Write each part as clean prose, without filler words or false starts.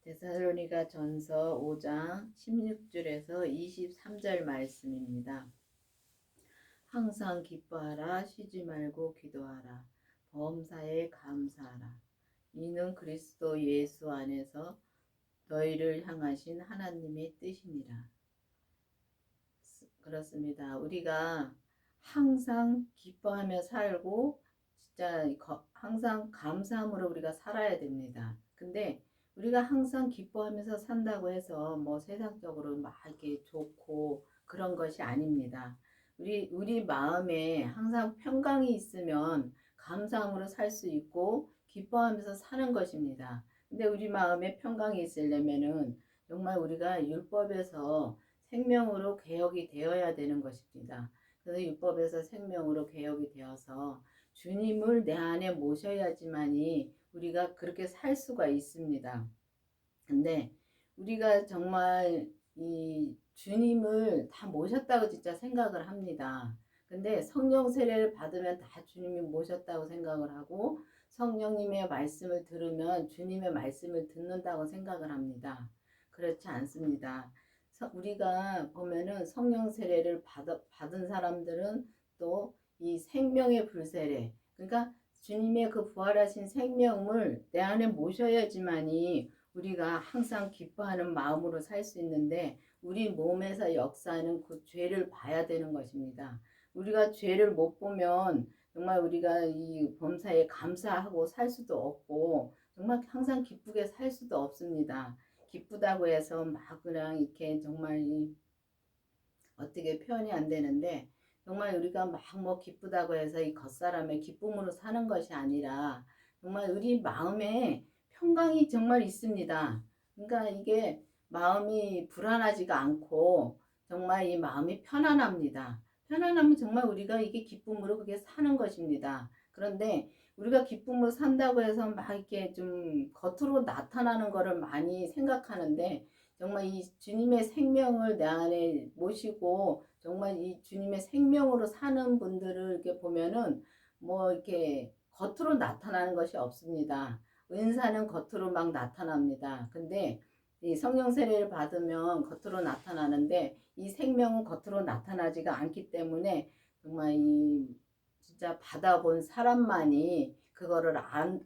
데살로니가 전서 5장 16절에서 23절 말씀입니다. 항상 기뻐하라, 쉬지 말고 기도하라, 범사에 감사하라. 이는 그리스도 예수 안에서 너희를 향하신 하나님의 뜻이니라. 그렇습니다. 우리가 항상 기뻐하며 살고 진짜 항상 감사함으로 우리가 살아야 됩니다. 근데 우리가 항상 기뻐하면서 산다고 해서 뭐 세상적으로 막 이렇게 좋고 그런 것이 아닙니다. 우리 마음에 항상 평강이 있으면 감사함으로 살 수 있고 기뻐하면서 사는 것입니다. 근데 우리 마음에 평강이 있으려면은 정말 우리가 율법에서 생명으로 개혁이 되어야 되는 것입니다. 그래서 율법에서 생명으로 개혁이 되어서 주님을 내 안에 모셔야지만이 우리가 그렇게 살 수가 있습니다. 근데 우리가 정말 이 주님을 다 모셨다고 진짜 생각을 합니다. 근데 성령 세례를 받으면 다 주님이 모셨다고 생각을 하고 성령님의 말씀을 들으면 주님의 말씀을 듣는다고 생각을 합니다. 그렇지 않습니다. 우리가 보면은 성령 세례를 받은 사람들은 또 이 생명의 불세례, 그러니까 주님의 그 부활하신 생명을 내 안에 모셔야지만이 우리가 항상 기뻐하는 마음으로 살 수 있는데 우리 몸에서 역사하는 그 죄를 봐야 되는 것입니다. 우리가 죄를 못 보면 정말 우리가 이 범사에 감사하고 살 수도 없고 정말 항상 기쁘게 살 수도 없습니다. 기쁘다고 해서 막 그냥 이렇게 정말 어떻게 표현이 안 되는데 정말 우리가 막 뭐 기쁘다고 해서 이 겉사람의 기쁨으로 사는 것이 아니라 정말 우리 마음에 평강이 정말 있습니다. 그러니까 이게 마음이 불안하지가 않고 정말 이 마음이 편안합니다. 편안하면 정말 우리가 이게 기쁨으로 그게 사는 것입니다. 그런데 우리가 기쁨으로 산다고 해서 막 이렇게 좀 겉으로 나타나는 거를 많이 생각하는데 정말 이 주님의 생명을 내 안에 모시고 정말 이 주님의 생명으로 사는 분들을 이렇게 보면은 뭐 이렇게 겉으로 나타나는 것이 없습니다. 은사는 겉으로 막 나타납니다. 근데 이 성령 세례를 받으면 겉으로 나타나는데 이 생명은 겉으로 나타나지가 않기 때문에 정말 이 진짜 받아본 사람만이 그거를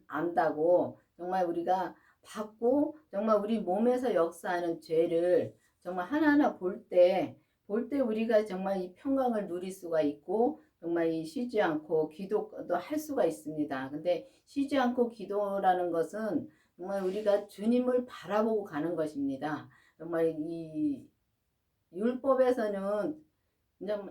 안다고 정말 우리가 받고 정말 우리 몸에서 역사하는 죄를 정말 하나하나 볼 때 우리가 정말 이 평강을 누릴 수가 있고 정말 이 쉬지 않고 기도도 할 수가 있습니다. 근데 쉬지 않고 기도라는 것은 정말 우리가 주님을 바라보고 가는 것입니다. 정말 이 율법에서는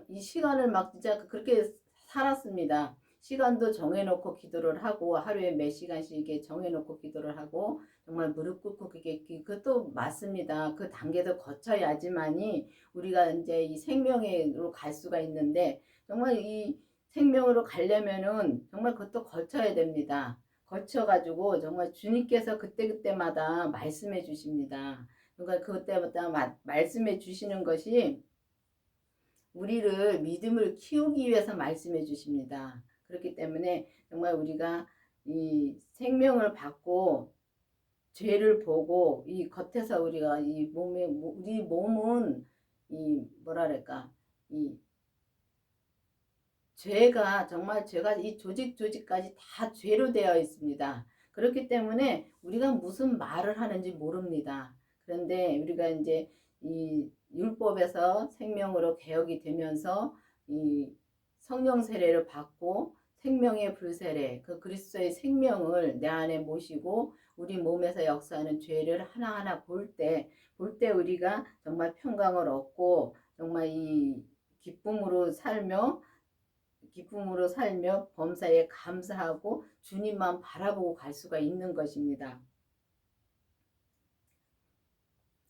이 시간을 막 진짜 그렇게 살았습니다. 시간도 정해놓고 기도를 하고 하루에 몇 시간씩 이렇게 정해놓고 기도를 하고 정말 무릎 꿇고 그것도 맞습니다. 그 단계도 거쳐야지만이 우리가 이제 이 생명으로 갈 수가 있는데 정말 이 생명으로 가려면은 정말 그것도 거쳐야 됩니다. 거쳐가지고 정말 주님께서 그때그때마다 말씀해 주십니다. 그러니까 그때마다 말씀해 주시는 것이 우리를 믿음을 키우기 위해서 말씀해 주십니다. 그렇기 때문에 정말 우리가 이 생명을 받고 죄를 보고 이 겉에서 우리가 이 몸에 우리 몸은 이 뭐랄까 이 죄가 정말 죄가 이 조직까지 다 죄로 되어 있습니다. 그렇기 때문에 우리가 무슨 말을 하는지 모릅니다. 그런데 우리가 이제 이 율법에서 생명으로 개혁이 되면서 이 성령 세례를 받고 생명의 불세례 그 그리스도의 생명을 내 안에 모시고 우리 몸에서 역사하는 죄를 하나하나 볼 때 우리가 정말 평강을 얻고 정말 이 기쁨으로 살며 범사에 감사하고 주님만 바라보고 갈 수가 있는 것입니다.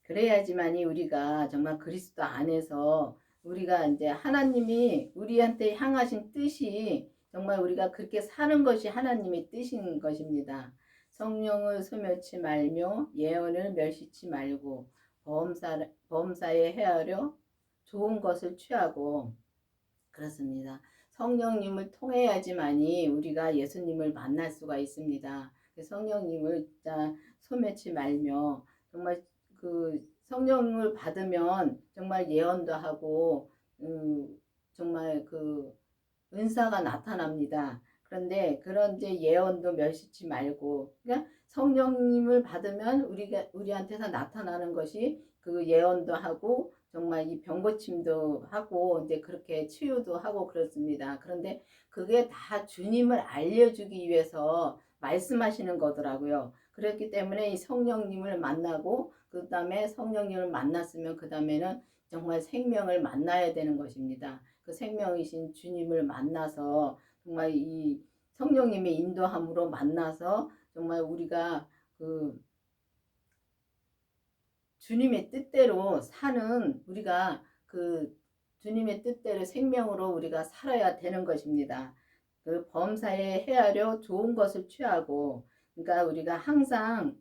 그래야지만이 우리가 정말 그리스도 안에서 우리가 이제 하나님이 우리한테 향하신 뜻이 정말 우리가 그렇게 사는 것이 하나님의 뜻인 것입니다. 성령을 소멸치 말며 예언을 멸시치 말고 범사에 헤아려 좋은 것을 취하고 그렇습니다. 성령님을 통해야지만이 우리가 예수님을 만날 수가 있습니다. 성령님을 진짜 소멸치 말며 정말 그 성령을 받으면 정말 예언도 하고 정말 그 은사가 나타납니다. 그런데 그런 이제 예언도 멸시치 말고, 그러니까 성령님을 받으면 우리한테서 나타나는 것이 그 예언도 하고 정말 이 병고침도 하고 이제 그렇게 치유도 하고 그렇습니다. 그런데 그게 다 주님을 알려주기 위해서 말씀하시는 거더라고요. 그렇기 때문에 이 성령님을 만나고 그 다음에 성령님을 만났으면 그 다음에는 정말 생명을 만나야 되는 것입니다. 그 생명이신 주님을 만나서 정말 이 성령님의 인도함으로 만나서 정말 우리가 그 주님의 뜻대로 사는 우리가 그 주님의 뜻대로 생명으로 우리가 살아야 되는 것입니다. 그 범사에 헤아려 좋은 것을 취하고, 그러니까 우리가 항상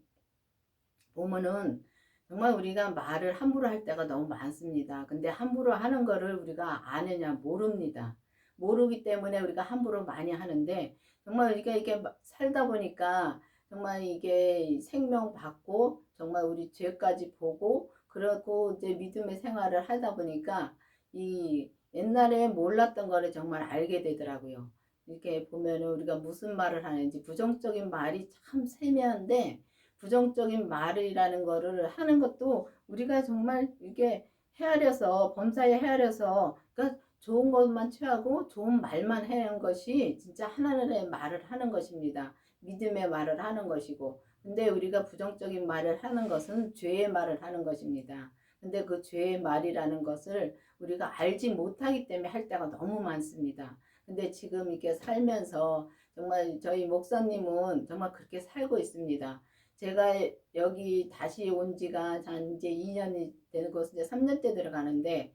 보면은 정말 우리가 말을 함부로 할 때가 너무 많습니다. 근데 함부로 하는 거를 우리가 아느냐 모릅니다. 모르기 때문에 우리가 함부로 많이 하는데, 정말 우리가 이렇게 살다 보니까 정말 이게 생명 받고 정말 우리 죄까지 보고 그러고 이제 믿음의 생활을 하다 보니까 이 옛날에 몰랐던 거를 정말 알게 되더라고요. 이렇게 보면은 우리가 무슨 말을 하는지 부정적인 말이 참 세미한데, 부정적인 말이라는 거를 하는 것도 우리가 정말 이게 헤아려서 범사에 헤아려서, 그러니까 좋은 것만 취하고 좋은 말만 하는 것이 진짜 하나님의 말을 하는 것입니다. 믿음의 말을 하는 것이고, 근데 우리가 부정적인 말을 하는 것은 죄의 말을 하는 것입니다. 근데 그 죄의 말이라는 것을 우리가 알지 못하기 때문에 할 때가 너무 많습니다. 근데 지금 이렇게 살면서 정말 저희 목사님은 정말 그렇게 살고 있습니다. 제가 여기 다시 온 지가 한 이제 2년이 되는 것은 이제 3년째 들어가는데,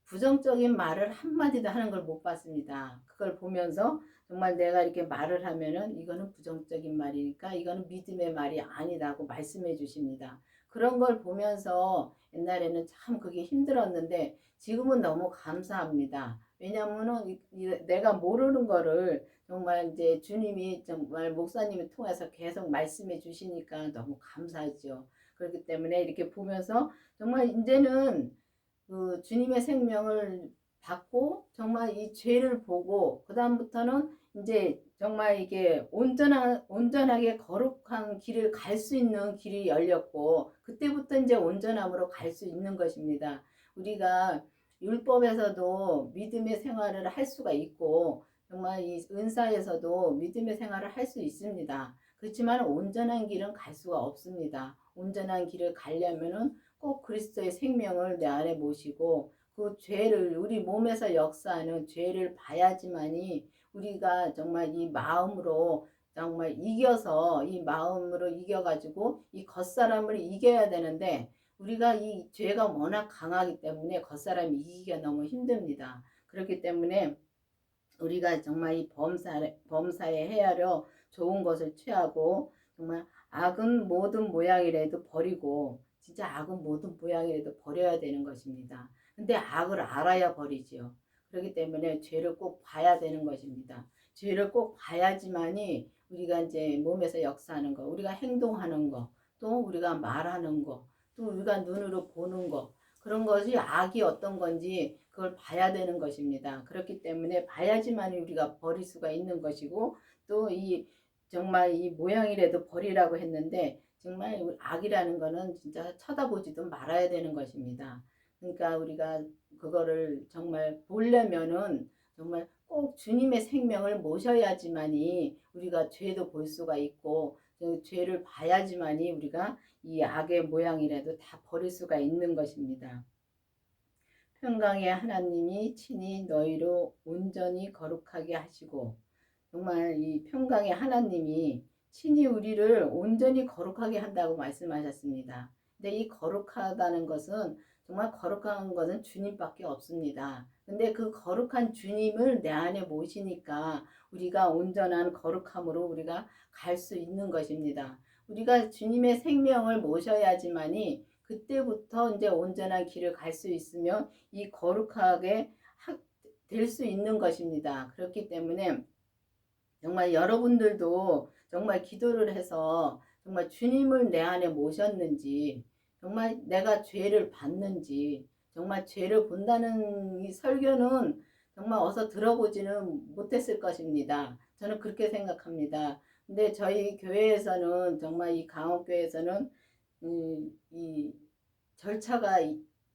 부정적인 말을 한마디도 하는 걸 못 봤습니다. 그걸 보면서 정말 내가 이렇게 말을 하면은 이거는 부정적인 말이니까 이거는 믿음의 말이 아니라고 말씀해 주십니다. 그런 걸 보면서 옛날에는 참 그게 힘들었는데 지금은 너무 감사합니다. 왜냐면은 내가 모르는 거를 정말 이제 주님이 정말 목사님을 통해서 계속 말씀해 주시니까 너무 감사하죠. 그렇기 때문에 이렇게 보면서 정말 이제는 그 주님의 생명을 받고 정말 이 죄를 보고 그 다음부터는 이제 정말 이게 온전하게 거룩한 길을 갈 수 있는 길이 열렸고, 그때부터 이제 온전함으로 갈 수 있는 것입니다. 우리가 율법에서도 믿음의 생활을 할 수가 있고 정말 이 은사에서도 믿음의 생활을 할 수 있습니다. 그렇지만 온전한 길은 갈 수가 없습니다. 온전한 길을 가려면은 꼭 그리스도의 생명을 내 안에 모시고 그 죄를 우리 몸에서 역사하는 죄를 봐야지만이 우리가 정말 이 마음으로 정말 이겨서 이 마음으로 이겨가지고 이 겉사람을 이겨야 되는데, 우리가 이 죄가 워낙 강하기 때문에 겉사람 이기기가 너무 힘듭니다. 그렇기 때문에 우리가 정말 이 범사에 헤아려 좋은 것을 취하고 정말 악은 모든 모양이라도 버리고, 진짜 악은 모든 모양이라도 버려야 되는 것입니다. 근데 악을 알아야 버리지요. 그렇기 때문에 죄를 꼭 봐야 되는 것입니다. 죄를 꼭 봐야지만이 우리가 이제 몸에서 역사하는 거, 우리가 행동하는 거, 또 우리가 말하는 거, 또 우리가 눈으로 보는 거, 그런 것이 악이 어떤 건지 그걸 봐야 되는 것입니다. 그렇기 때문에 봐야지만 우리가 버릴 수가 있는 것이고, 또 이 정말 이 모양이라도 버리라고 했는데 정말 악이라는 거는 진짜 쳐다보지도 말아야 되는 것입니다. 그러니까 우리가 그거를 정말 보려면은 정말 꼭 주님의 생명을 모셔야지만이 우리가 죄도 볼 수가 있고, 그 죄를 봐야지만이 우리가 이 악의 모양이라도 다 버릴 수가 있는 것입니다. 평강의 하나님이 친히 너희로 온전히 거룩하게 하시고, 정말 이 평강의 하나님이 친히 우리를 온전히 거룩하게 한다고 말씀하셨습니다. 근데 이 거룩하다는 것은 정말 거룩한 것은 주님밖에 없습니다. 근데 그 거룩한 주님을 내 안에 모시니까 우리가 온전한 거룩함으로 우리가 갈 수 있는 것입니다. 우리가 주님의 생명을 모셔야지만이 그때부터 이제 온전한 길을 갈 수 있으며 이 거룩하게 될 수 있는 것입니다. 그렇기 때문에 정말 여러분들도 정말 기도를 해서 정말 주님을 내 안에 모셨는지, 정말 내가 죄를 받는지, 정말 죄를 본다는 이 설교는 정말 어서 들어보지는 못했을 것입니다. 저는 그렇게 생각합니다. 근데 저희 교회에서는 정말 이 강원교회에서는 이 절차가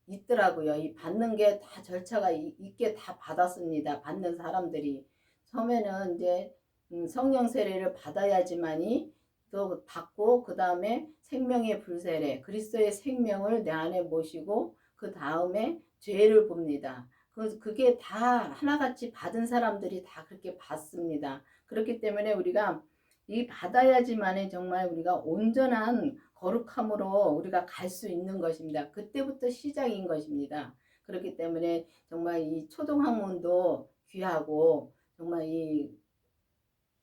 있더라고요. 이 받는 게 다 절차가 있게 다 받았습니다. 받는 사람들이 처음에는 이제 성령 세례를 받아야지만이 또 받고 그 다음에 생명의 불세례 그리스도의 생명을 내 안에 모시고 그 다음에 죄를 봅니다. 그게 다 하나같이 받은 사람들이 다 그렇게 받습니다. 그렇기 때문에 우리가 이 받아야지만이 정말 우리가 온전한 거룩함으로 우리가 갈 수 있는 것입니다. 그때부터 시작인 것입니다. 그렇기 때문에 정말 이 초등학문도 귀하고 정말 이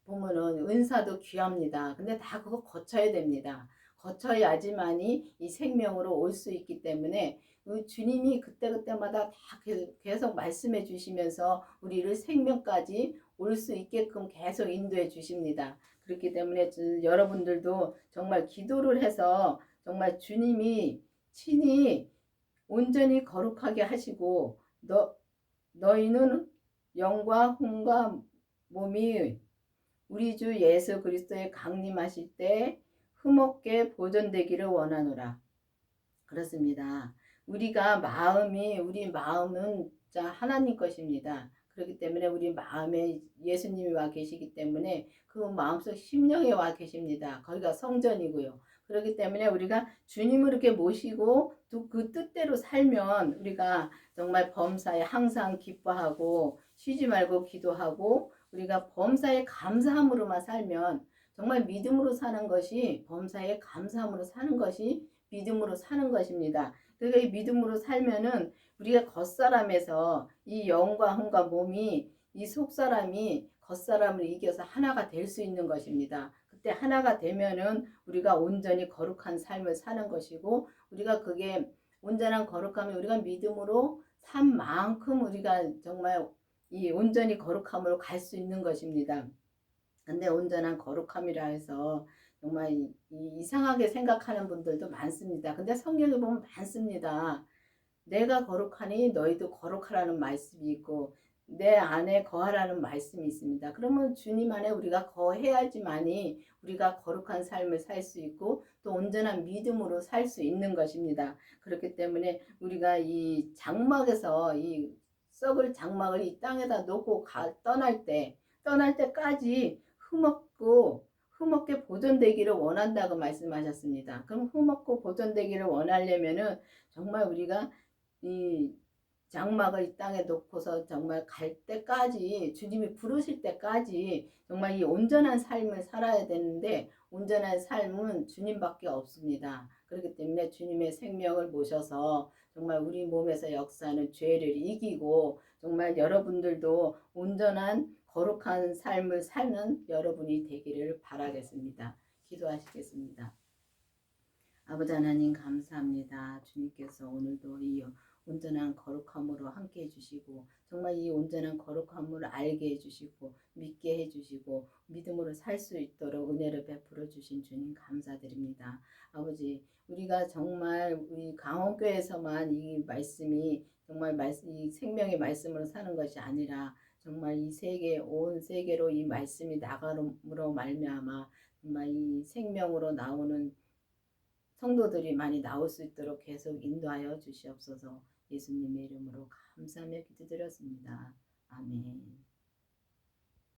보면은 은사도 귀합니다. 근데 다 그거 거쳐야 됩니다. 거쳐야지만이 이 생명으로 올 수 있기 때문에 주님이 그때그때마다 다 계속 말씀해 주시면서 우리를 생명까지 올 수 있게끔 계속 인도해 주십니다. 그렇기 때문에 여러분들도 정말 기도를 해서 정말 주님이 친히 온전히 거룩하게 하시고 너희는 영과 혼과 몸이 우리 주 예수 그리스도의 강림하실 때 흠없게 보존되기를 원하노라. 그렇습니다. 우리 마음은 자 하나님 것입니다. 그렇기 때문에 우리 마음에 예수님이 와 계시기 때문에 그 마음속 심령에 와 계십니다. 거기가 성전이고요. 그렇기 때문에 우리가 주님을 이렇게 모시고 또 그 뜻대로 살면 우리가 정말 범사에 항상 기뻐하고 쉬지 말고 기도하고 우리가 범사에 감사함으로만 살면 정말 믿음으로 사는 것이 범사에 감사함으로 사는 것이 믿음으로 사는 것입니다. 그러니까 이 믿음으로 살면은 우리가 겉사람에서 이 영과 혼과 몸이 이 속사람이 겉사람을 이겨서 하나가 될 수 있는 것입니다. 그때 하나가 되면은 우리가 온전히 거룩한 삶을 사는 것이고 우리가 그게 온전한 거룩함이 우리가 믿음으로 산 만큼 우리가 정말 이 온전히 거룩함으로 갈 수 있는 것입니다. 근데 온전한 거룩함이라 해서 정말 이상하게 생각하는 분들도 많습니다. 근데 성경에 보면 많습니다. 내가 거룩하니 너희도 거룩하라는 말씀이 있고 내 안에 거하라는 말씀이 있습니다. 그러면 주님 안에 우리가 거해야지만이 우리가 거룩한 삶을 살 수 있고 또 온전한 믿음으로 살 수 있는 것입니다. 그렇기 때문에 우리가 이 장막에서 이 썩을 장막을 이 땅에다 놓고 떠날 때까지 흠없게 보존되기를 원한다고 말씀하셨습니다. 그럼 흠없고 보존되기를 원하려면은 정말 우리가 이 장막을 이 땅에 놓고서 정말 갈 때까지 주님이 부르실 때까지 정말 이 온전한 삶을 살아야 되는데 온전한 삶은 주님밖에 없습니다. 그렇기 때문에 주님의 생명을 모셔서 정말 우리 몸에서 역사하는 죄를 이기고 정말 여러분들도 온전한 거룩한 삶을 사는 여러분이 되기를 바라겠습니다. 기도하시겠습니다. 아버지 하나님 감사합니다. 주님께서 오늘도 이 온전한 거룩함으로 함께 해주시고 정말 이 온전한 거룩함을 알게 해주시고 믿게 해주시고 믿음으로 살 수 있도록 은혜를 베풀어 주신 주님 감사드립니다. 아버지 우리가 정말 우리 강원교에서만 이 말씀이 정말 이 생명의 말씀으로 사는 것이 아니라 정말 이 세계 온 세계로 이 말씀이 나감으로 말미암아 정말 이 생명으로 나오는 성도들이 많이 나올 수 있도록 계속 인도하여 주시옵소서. 예수님의 이름으로 감사하며 기도드렸습니다. 아멘.